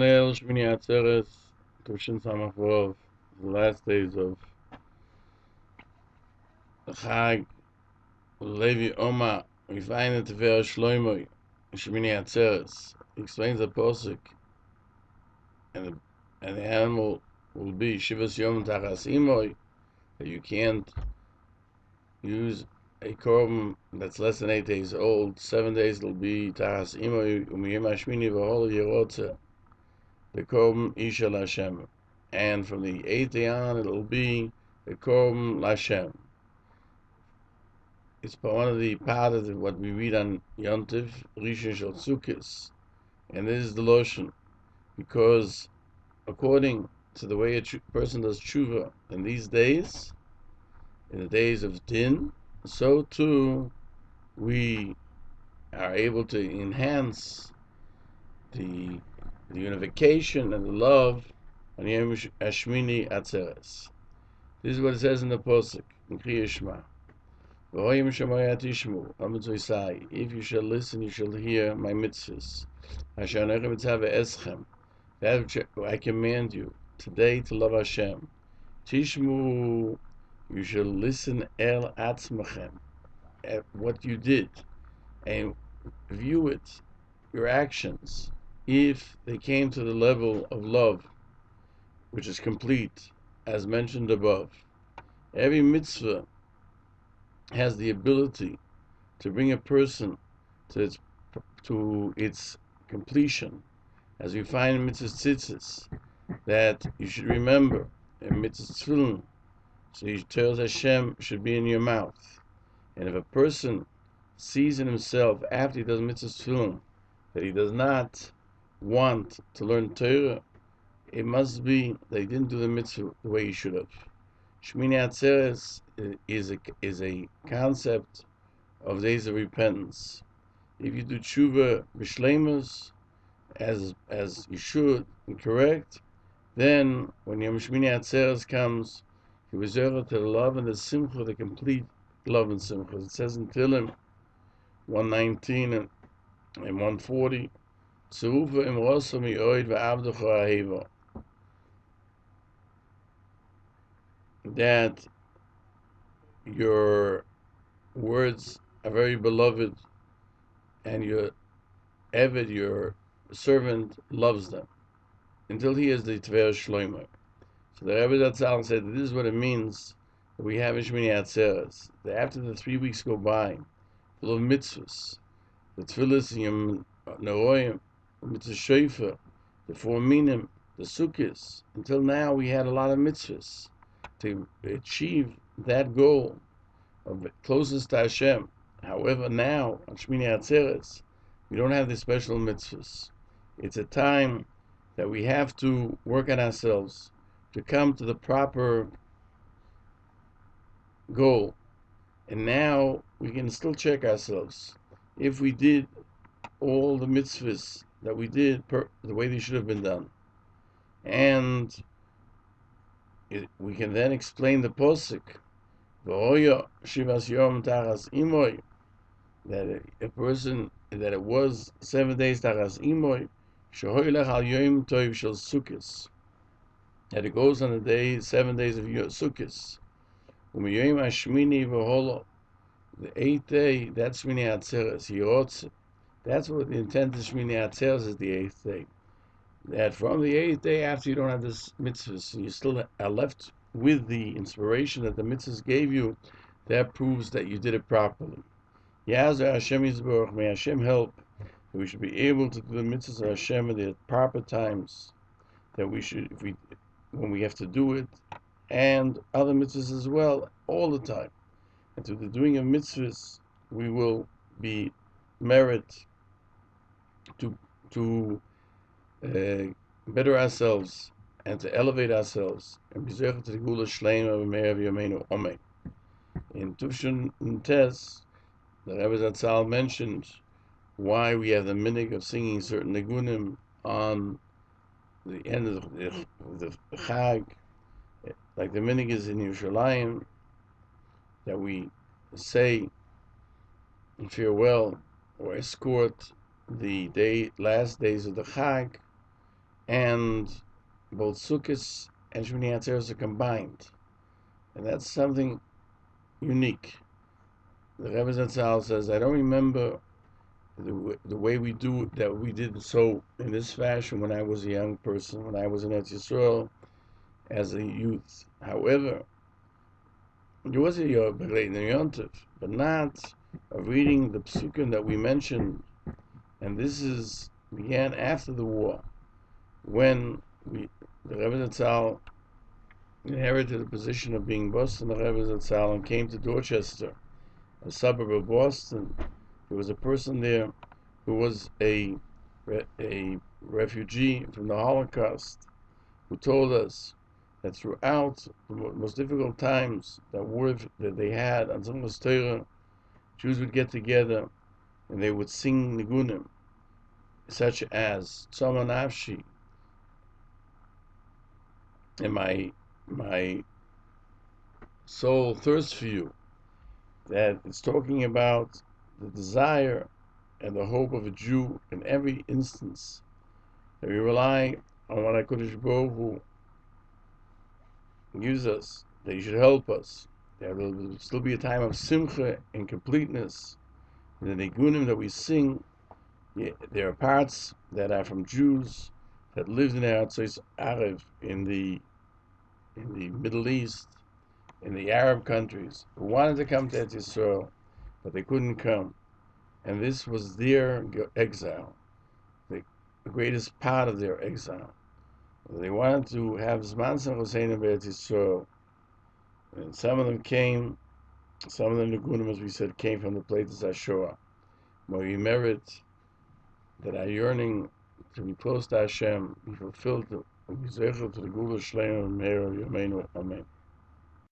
Shmini Atzeres, Tushin Samachvov, the last days of the Chag, Ulilevi Omer, we find it very Shloimoi, Shmini Atzeres. He explains the posuk, and the animal will be Shivas Yom Tachas Imoi, that you can't use a korban that's less than 8 days old. 7 days it'll be Tachas Imoi, Umiyim Shmini V'hol Yerotze, the korban Isha Lashem. And from the 8th day on, it'll be the korban Lashem. It's one of the part of what we read on Yontif, Rishon Shel Sukkos, and this is the lotion, because according to the way a person does tshuva in these days, in the days of din, so too we are able to enhance the unification and the love on Yom Shmini Atzeres. This is what it says in the posuk in Kriya Shema. If you shall listen, you shall hear my mitzvahs. That which I command you today to love Hashem. Tishmu, you shall listen el atzmachem, at what you did, and view it, your actions, if they came to the level of love, which is complete, as mentioned above. Every mitzvah has the ability to bring a person to its completion, as we find in mitzvah tzitzis, that you should remember in mitzvah tefillin, so he tells Hashem should be in your mouth. And if a person sees in himself after he does mitzvah tefillin that he does not want to learn Torah, it must be that he didn't do the mitzvah the way he should have. Shmini Atzeres is a concept of days of repentance. If you do tshuva b'shleimus, as you should and correct, then when Yom Shmini Atzeres comes, you reserve to the love and the simcha, the complete love and simcha. It says in Tehillim 119 and 140, Tzurufa imrosa mi'oid v'avducha aheva, that your words are very beloved, and your Eved, your servant, loves them, until he is the Tver Shloimer. So the Rebbe Zt said that this is what it means that we have in Shmini Atzeres, that after the 3 weeks go by, full of mitzvahs, the Tfilis, Yom Neroim, the Mitzvah Shofar, the 4 Minim, the Sukkos, until now we had a lot of mitzvahs to achieve that goal of closest to Hashem. However, now on Shmini Atzeres, we don't have the special mitzvahs. It's a time that we have to work on ourselves to come to the proper goal. And now we can still check ourselves if we did all the mitzvahs that we did the way they should have been done. And we can then explain the posuk, V'hoya shivas yom tachas imoy, that a person, that it was 7 days tachas imoy, shehoylech al yom tov shel sukkos, that it goes on the 7 days of Sukkos. Umiyom hashmini v'holo, the 8th day, that's Shmini Atzeres, Yerotze. That's what the intent of Shmini Atzeres is, the 8th day. That from the 8th day, after you don't have this mitzvahs, you still are left with the inspiration that the mitzvahs gave you, that proves that you did it properly. Yazer Hashem Yisborach, may Hashem help that we should be able to do the mitzvahs of Hashem at the proper times, that we should, when we have to do it, and other mitzvahs as well, all the time. And through the doing of mitzvahs, we will be merit to better ourselves and to elevate ourselves and be zeichet to the gula shleima v'meir v'yomeinu Omer. In Tufshin Tes, the Rebbe Zt mentioned why we have the minhag of singing certain nigunim on the end of the Chag, like the minhag is in Yerushalayim, that we say in farewell or escort the last days of the Chag, and both Sukkot and Shmini Atzeres are combined, and that's something unique. The Rebbe Zt says, I don't remember the way we do that we did so in this fashion when I was a young person, when I was in Eretz Yisrael as a youth. However, there was a Yontif, but not of reading the psukim that we mentioned, and this began after the war, when the Rebbe Zt inherited the position of being Bostoner Rebbe Zt and came to Dorchester, a suburb of Boston. There was a person there who was a refugee from the Holocaust, who told us that throughout the most difficult times that they had on some Torah, Jews would get together and they would sing nigunim, such as Tzoma Nafshi, and my soul thirsts for you. That it's talking about the desire and the hope of a Jew in every instance. That we rely on what HaKadosh Baruch Hu gives us, that He should help us. There will still be a time of simcha and completeness. In the nigunim that we sing, there are parts that are from Jews that lived in Atzeres in the Middle East, in the Arab countries, who wanted to come to Eretz Yisrael, but they couldn't come. And this was their exile, the greatest part of their exile. They wanted to have Zman Hussein in Eretz Yisrael, and some of them came. Some of the Nigunim, as we said, came from the places of Shoah. But we merit that our yearning to be close to Hashem be fulfilled, to be zeichet to the Gula Shleim Meir Yameinu. Amen.